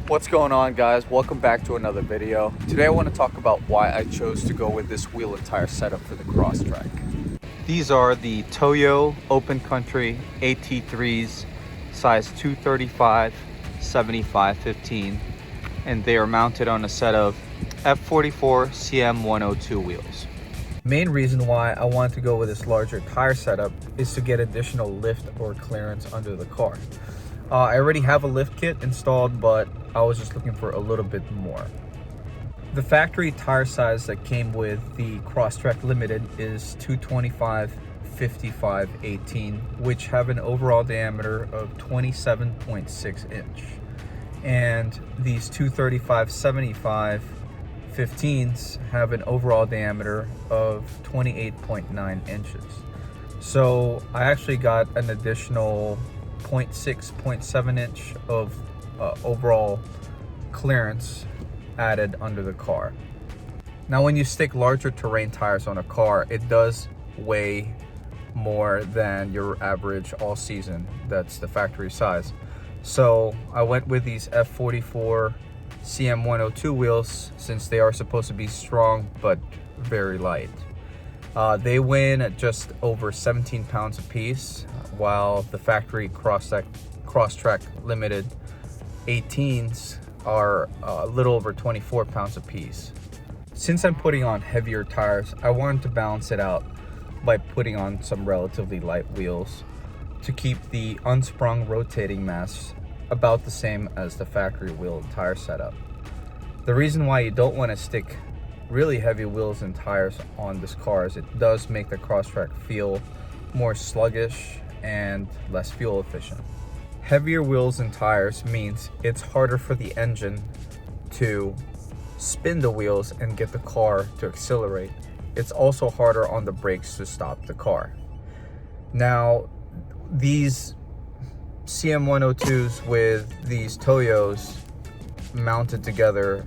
What's going on, guys? Welcome back to another video. Today I want to talk about why I chose to go with this wheel and tire setup for the Crosstrek. These are the Toyo Open Country AT3s, size 235, 75, 15, and they are mounted on a set of F44 CM102 wheels. Main reason why I wanted to go with this larger tire setup is to get additional lift or clearance under the car. I already have a lift kit installed, but I was just looking for a little bit more. The factory tire size that came with the Crosstrek Limited is 225, 55, 18, which have an overall diameter of 27.6 inch. And these 235, 75, 15s have an overall diameter of 28.9 inches. So I actually got an additional 0.6, 0.7 inch of overall clearance added under the car. Now, when you stick larger terrain tires on a car, it does weigh more than your average all season. That's the factory size. So I went with these F44 CM102 wheels since they are supposed to be strong but very light. They weigh in at just over 17 pounds a piece, while the factory Crosstrek Limited 18s are a little over 24 pounds a piece. Since I'm putting on heavier tires, I wanted to balance it out by putting on some relatively light wheels to keep the unsprung rotating mass about the same as the factory wheel and tire setup. The reason why you don't want to stick really heavy wheels and tires on this car is it does make the Crosstrek feel more sluggish and less fuel efficient. Heavier wheels and tires means it's harder for the engine to spin the wheels and get the car to accelerate. It's also harder on the brakes to stop the car. Now, these CM102s with these Toyos mounted together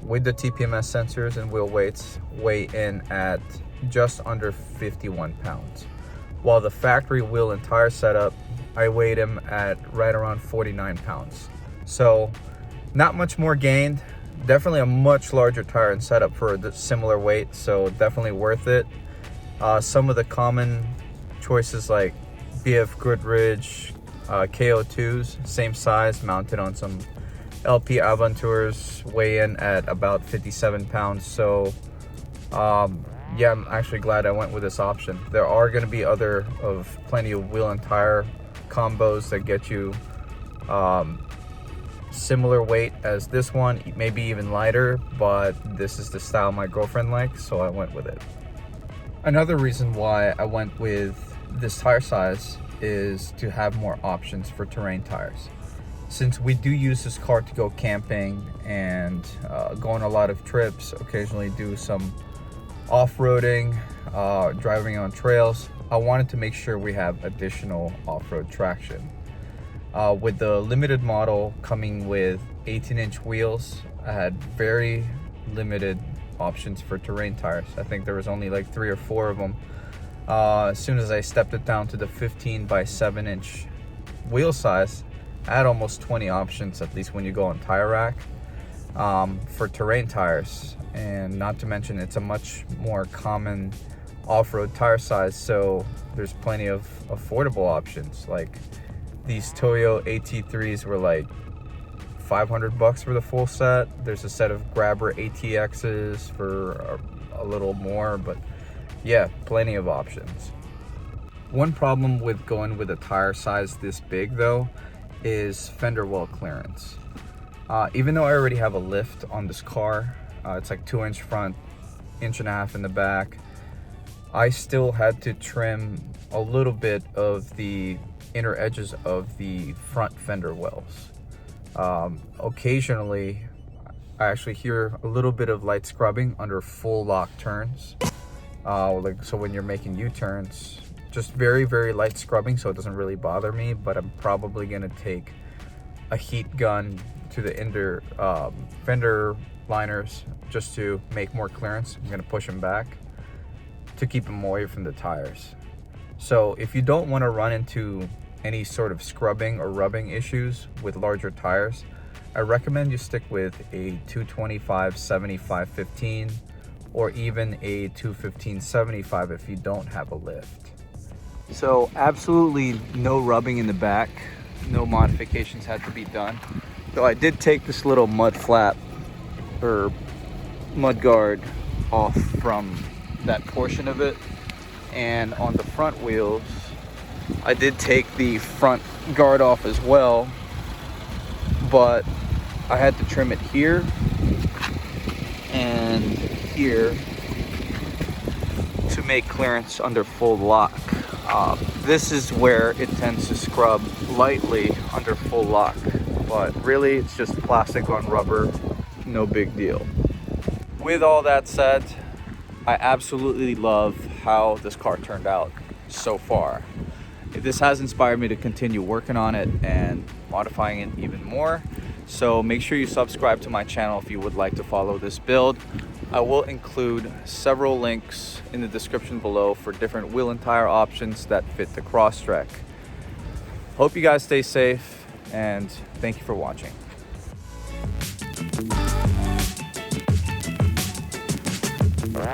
with the TPMS sensors and wheel weights weigh in at just under 51 pounds. While the factory wheel and tire setup, I weighed him at right around 49 pounds. So not much more gained. Definitely a much larger tire and setup for a similar weight, so definitely worth it. Some of the common choices like BF Goodrich, KO2s, same size, mounted on some LP Aventures, weigh in at about 57 pounds. So yeah, I'm actually glad I went with this option. There are going to be plenty of wheel and tire combos that get you similar weight as this one, maybe even lighter, but this is the style my girlfriend likes, so I went with it. Another reason why I went with this tire size is to have more options for terrain tires. Since we do use this car to go camping and go on a lot of trips, occasionally do some off-roading, driving on trails, I wanted to make sure we have additional off-road traction. With the limited model coming with 18-inch wheels, I had very limited options for terrain tires. I think there was only like 3 or 4 of them. As soon as I stepped it down to the 15 by 7-inch wheel size, I had almost 20 options, at least when you go on Tire Rack, for terrain tires. And not to mention, it's a much more common off-road tire size, so there's plenty of affordable options. Like these Toyo AT3s were like $500 for the full set. There's a set of Grabber ATXs for a little more, but yeah, plenty of options. One problem with going with a tire size this big though is fender well clearance. Even though I already have a lift on this car, it's like 2-inch front, 1.5 inches in the back, I still had to trim a little bit of the inner edges of the front fender wells. Occasionally, I actually hear a little bit of light scrubbing under full lock turns. So when you're making U-turns, just very, very light scrubbing, so it doesn't really bother me, but I'm probably gonna take a heat gun to the inner fender liners just to make more clearance. I'm gonna push them back to keep them away from the tires. So if you don't want to run into any sort of scrubbing or rubbing issues with larger tires, I recommend you stick with a 225/75/15 or even a 215/75 if you don't have a lift. So absolutely no rubbing in the back, no modifications had to be done. Though I did take this little mud flap or mud guard off from that portion of it, and on the front wheels I did take the front guard off as well, but I had to trim it here and here to make clearance under full lock. This is where it tends to scrub lightly under full lock, but really it's just plastic on rubber, no big deal. With all that said, I absolutely love how this car turned out so far. This has inspired me to continue working on it and modifying it even more. So make sure you subscribe to my channel if you would like to follow this build. I will include several links in the description below for different wheel and tire options that fit the Crosstrek. Hope you guys stay safe, and thank you for watching.